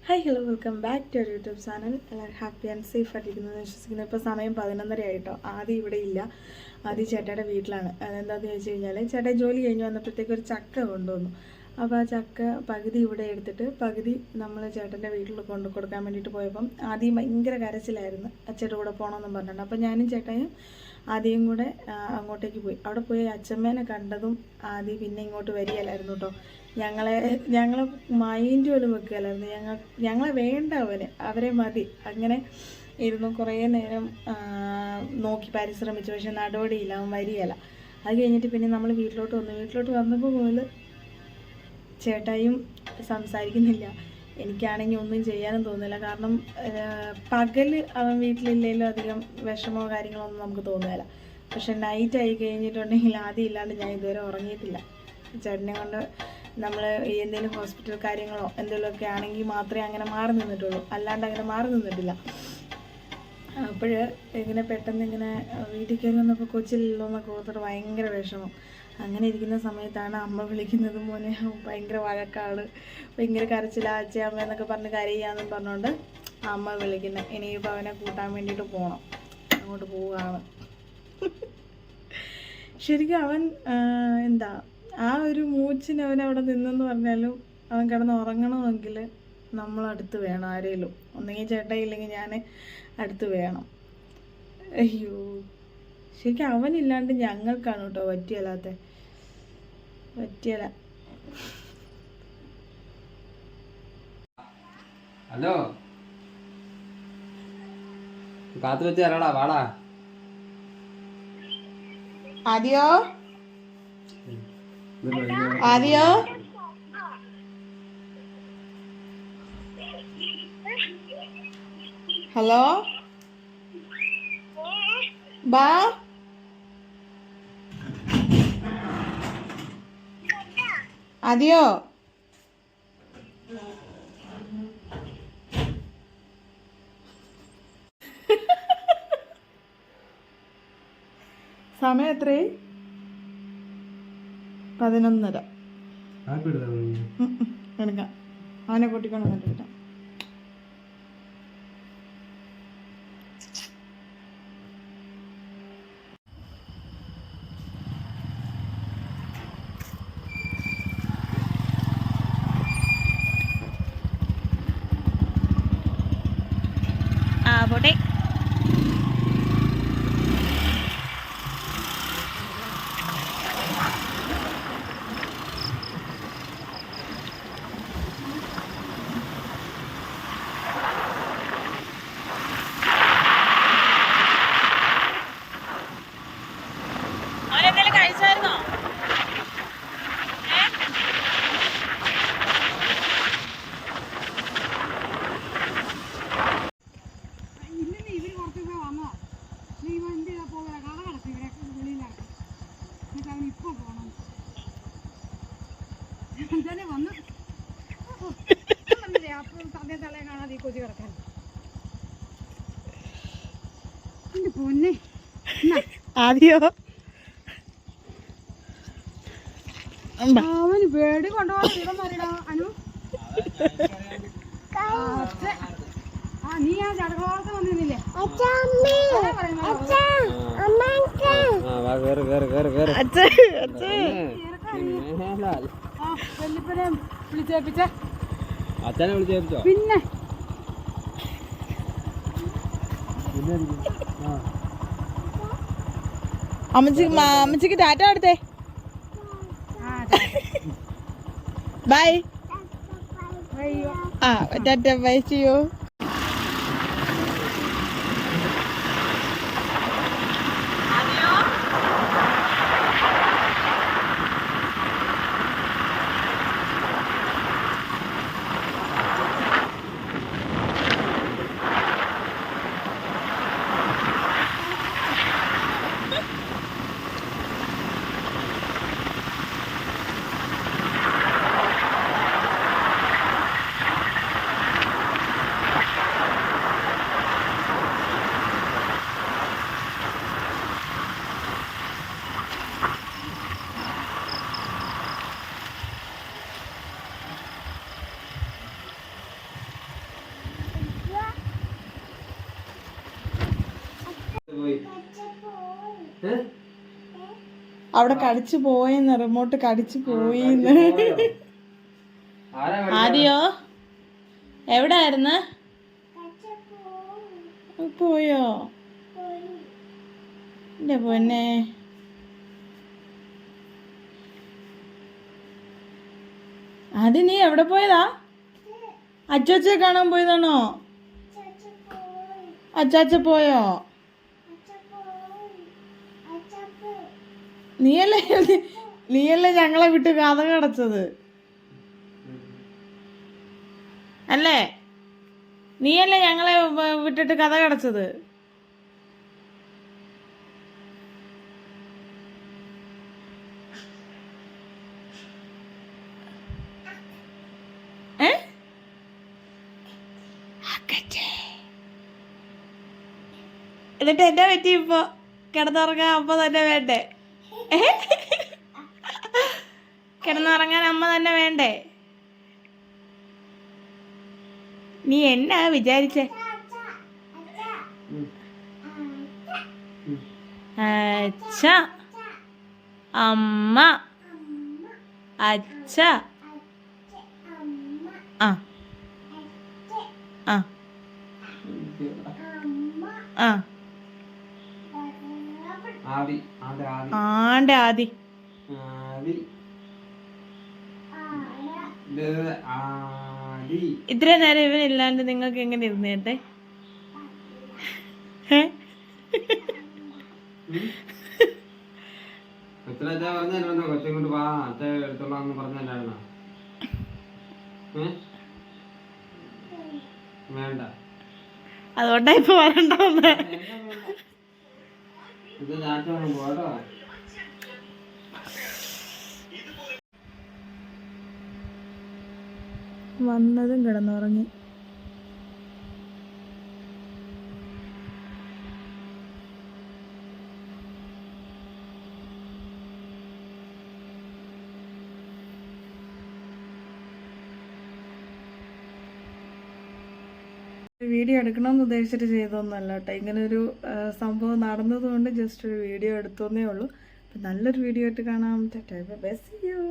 Hi hello welcome back to our YouTube channel. എല്ലാവരും happy and safe ആയിട്ടിരിക്കുന്നത് വിശ്വസിക്കുന്നത്. ഇപ്പോൾ സമയം 11:30 ആയിട്ടോ. ആദ്യം ഇവിടെ ഇല്ല, ആദ്യം ചേട്ടയുടെ വീട്ടിലാണ്. അതെന്താണെന്ന് ചോദിച്ചു കഴിഞ്ഞാൽ ചേട്ടൻ ജോലി കഴിഞ്ഞ് വന്നപ്പോഴത്തേക്ക് ഒരു ചക്ക കൊണ്ടുവന്നു. അപ്പോൾ ആ ചക്ക പകുതി ഇവിടെ എടുത്തിട്ട് പകുതി നമ്മൾ ചേട്ടൻ്റെ വീട്ടിൽ കൊണ്ടു കൊടുക്കാൻ വേണ്ടിയിട്ട് പോയപ്പം ആദ്യം ഭയങ്കര കരച്ചിലായിരുന്നു, അച്ഛൻ്റെ കൂടെ പോകണമെന്നും പറഞ്ഞിട്ടുണ്ട്. അപ്പോൾ ഞാനും ചേട്ടനും ആദ്യം കൂടെ അങ്ങോട്ടേക്ക് പോയി. അവിടെ പോയി അച്ഛമ്മേനെ കണ്ടതും ആദ്യം പിന്നെ ഇങ്ങോട്ട് വരികയല്ലായിരുന്നു കേട്ടോ. ഞങ്ങൾ മൈൻഡ് പോലും വെക്കുകയല്ലായിരുന്നു. ഞങ്ങളെ വേണ്ട അവരെ മതി. അങ്ങനെ ഇരുന്നു കുറേ നേരം നോക്കി പരിശ്രമിച്ചു, പക്ഷെ നടപടിയില്ല, അവൻ വരികയല്ല. അത് കഴിഞ്ഞിട്ട് പിന്നെ നമ്മൾ വീട്ടിലോട്ട് വന്നപ്പോൾ മുതൽ ചേട്ടായും സംസാരിക്കുന്നില്ല. എനിക്കാണെങ്കിൽ ഒന്നും ചെയ്യാനും തോന്നുന്നില്ല. കാരണം പകൽ അവൻ വീട്ടിലില്ലെങ്കിലും അധികം വിഷമോ കാര്യങ്ങളോ ഒന്നും നമുക്ക് തോന്നുകയില്ല. പക്ഷെ നൈറ്റ് ആയി കഴിഞ്ഞിട്ടുണ്ടെങ്കിൽ ആദ്യം ഇല്ലാണ്ട് ഞാൻ ഇതുവരെ ഉറങ്ങിയിട്ടില്ല. ചേട്ടനെ കൊണ്ട് നമ്മൾ എന്തെങ്കിലും ഹോസ്പിറ്റൽ കാര്യങ്ങളോ എന്തെങ്കിലുമൊക്കെ ആണെങ്കിൽ മാത്രമേ അങ്ങനെ മാറി നിന്നിട്ടുള്ളൂ, അല്ലാണ്ട് അങ്ങനെ മാറി നിന്നിട്ടില്ല. അപ്പോൾ ഇങ്ങനെ പെട്ടെന്ന് ഇങ്ങനെ വീട്ടിൽ കയറി വന്നപ്പോൾ കൊച്ചിലല്ലോ എന്നൊക്കെ ഓർത്തിട്ട് ഭയങ്കര വിഷമം. അങ്ങനെ ഇരിക്കുന്ന സമയത്താണ് അമ്മ വിളിക്കുന്നത്. മോനെ ഭയങ്കര വഴക്കാണ്, ഭയങ്കര കരച്ചില, അച്ഛ അമ്മ എന്നൊക്കെ പറഞ്ഞ് കരയാന്നും പറഞ്ഞുകൊണ്ട് അമ്മ വിളിക്കുന്നത്. ഇനിയിപ്പോൾ അവനെ കൂട്ടാൻ വേണ്ടിയിട്ട് പോകണം, അങ്ങോട്ട് പോവുകയാണ്. ശരിക്കും അവൻ എന്താ ആ ഒരു മൂച്ചിന് അവനവിടെ നിന്നെന്ന് പറഞ്ഞാലും അവൻ കിടന്ന് ഉറങ്ങണമെങ്കിൽ നമ്മളടുത്ത് വേണം ആരെങ്കിലും. ഒന്നെങ്കിൽ ചേട്ടയില്ലെങ്കിൽ ഞാൻ അടുത്ത് വേണം. അയ്യോ, ശരിക്കും അവനില്ലാണ്ട് ഞങ്ങൾക്കാണ് കേട്ടോ പറ്റിയല്ല. ഹലോ, കാത്തു വെച്ച് തരാടാ, വാടാ. ആദ്യോ ഹലോ ബാ. അതെയോ, സമയം എത്രയായി? 11:30. എടുക്കാം, അവനെ കൂട്ടിക്കൊണ്ട് വന്നിട്ട് എടുക്കാം. പോട്ടെ. കഴിച്ചായിരുന്നോ? ആദ്യോ അവന് പേടി കൊണ്ടുപോകാൻ അനു. നീ ആ ചടങ്ങോളത്ത് വന്നിരുന്നില്ലേ? അച്ഛനെ വിളിച്ചേപ്പിച്ചോ? പിന്നെ അമ്മച്ചിക്ക് ടാറ്റ കൊടുത്തേ. ബൈ. ടാറ്റ ബൈ ചെയ്യൂ. അവിടെ കടിച്ചു പോയെന്ന്, റിമോട്ട് കടിച്ചു പോയിന്ന്. ആരാ ആദ്യോ എവിടെ ആയിരുന്നു? പോയോ എന്റെ പൊന്നെ? അത് നീ എവിടെ പോയതാ? അച്ചാച്ചയെ കാണാൻ പോയതാണോ? അച്ചാച്ച പോയോ? നീയല്ലേ ഞങ്ങളെ വിട്ട് കഥ കടച്ചത് അല്ലേ? നീയല്ലേ ഞങ്ങളെ വിട്ടിട്ട് കഥ കടച്ചത്? എന്നിട്ട് എന്നെ പറ്റി ഇപ്പൊ കിടന്നുറങ്ങാൻ അമ്മ തന്നെ വേണ്ടേ? കിടന്നുറങ്ങാൻ അമ്മ തന്നെ വേണ്ടേ? നീ എന്നാ വിചാരിച്ചേ? അച്ഛ, അമ്മ, അച്ഛ, ആ ആ ആ ആദി ആദി ആദി ആണ്ട് ആദി ആദി ആദി. ഇത്ര നേരം ഇവനില്ലാണ്ട് നിങ്ങൾക്ക് എങ്ങനെ ഇരുന്നേട്ടെ? കൊച്ചിനച്ഛാ പറഞ്ഞല്ലോ, കൊച്ചെ കൊണ്ട് വാ അച്ഛ എടുത്തോളാന്ന് പറഞ്ഞല്ലായിരുന്നോ? വേണ്ട, അതുകൊണ്ടാ ഇപ്പൊ വരണ്ടോന്ന്. ഇത് ഞാറ്റോണം പോട്ടോ. വന്നതും കിടന്നുറങ്ങി. വീഡിയോ എടുക്കണമെന്ന് ഉദ്ദേശിച്ചിട്ട് ചെയ്തതൊന്നുമല്ല കേട്ടോ. ഇങ്ങനൊരു സംഭവം നടന്നതുകൊണ്ട് ജസ്റ്റ് ഒരു വീഡിയോ എടുത്തേ ഉള്ളൂ. അപ്പം നല്ലൊരു വീഡിയോ ആയിട്ട് കാണാം. Bye, see U.